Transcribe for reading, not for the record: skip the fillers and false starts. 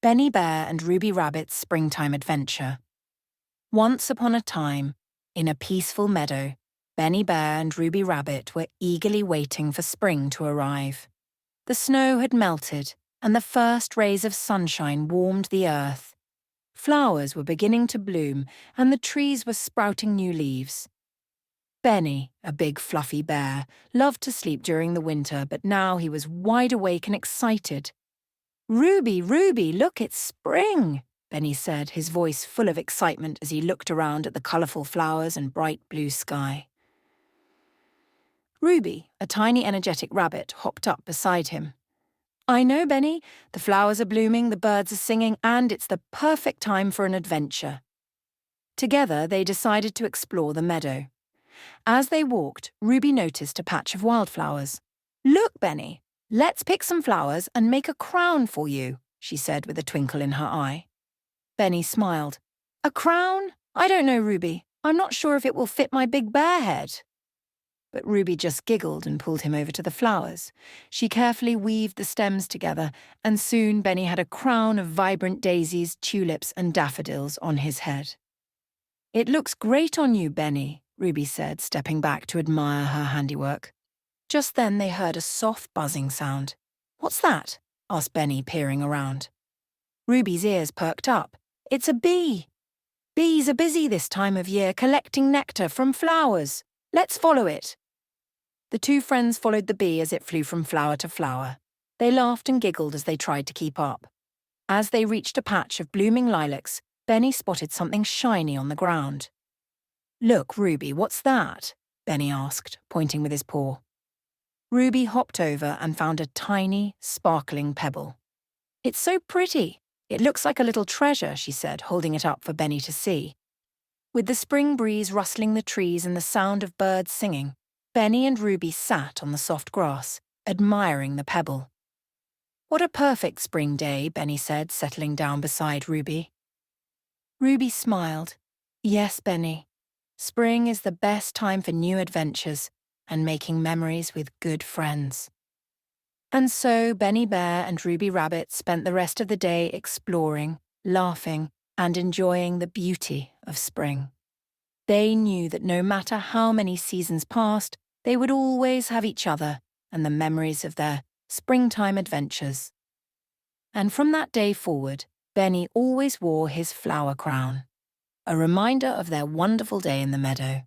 Benny Bear and Ruby Rabbit's Springtime Adventure. Once upon a time, in a peaceful meadow, Benny Bear and Ruby Rabbit were eagerly waiting for spring to arrive. The snow had melted, and the first rays of sunshine warmed the earth. Flowers were beginning to bloom, and the trees were sprouting new leaves. Benny, a big fluffy bear, loved to sleep during the winter, but now he was wide awake and excited. "Ruby, Ruby, look, it's spring," Benny said, his voice full of excitement as he looked around at the colourful flowers and bright blue sky. Ruby, a tiny energetic rabbit, hopped up beside him. "I know, Benny. The flowers are blooming, the birds are singing, and it's the perfect time for an adventure." Together, they decided to explore the meadow. As they walked, Ruby noticed a patch of wildflowers. "Look, Benny, let's pick some flowers and make a crown for you," she said with a twinkle in her eye. Benny smiled. "A crown? I don't know, Ruby. I'm not sure if it will fit my big bear head." But Ruby just giggled and pulled him over to the flowers. She carefully weaved the stems together, and soon Benny had a crown of vibrant daisies, tulips, and daffodils on his head. "It looks great on you, Benny," Ruby said, stepping back to admire her handiwork. Just then they heard a soft buzzing sound. "What's that?" asked Benny, peering around. Ruby's ears perked up. "It's a bee. Bees are busy this time of year collecting nectar from flowers. Let's follow it." The two friends followed the bee as it flew from flower to flower. They laughed and giggled as they tried to keep up. As they reached a patch of blooming lilacs, Benny spotted something shiny on the ground. "Look, Ruby, what's that?" Benny asked, pointing with his paw. Ruby hopped over and found a tiny, sparkling pebble. "It's so pretty. It looks like a little treasure," she said, holding it up for Benny to see. With the spring breeze rustling the trees and the sound of birds singing, Benny and Ruby sat on the soft grass, admiring the pebble. "What a perfect spring day," Benny said, settling down beside Ruby. Ruby smiled. "Yes, Benny. Spring is the best time for new adventures and making memories with good friends." And so Benny Bear and Ruby Rabbit spent the rest of the day exploring, laughing, and enjoying the beauty of spring. They knew that no matter how many seasons passed, they would always have each other and the memories of their springtime adventures. And from that day forward, Benny always wore his flower crown, a reminder of their wonderful day in the meadow.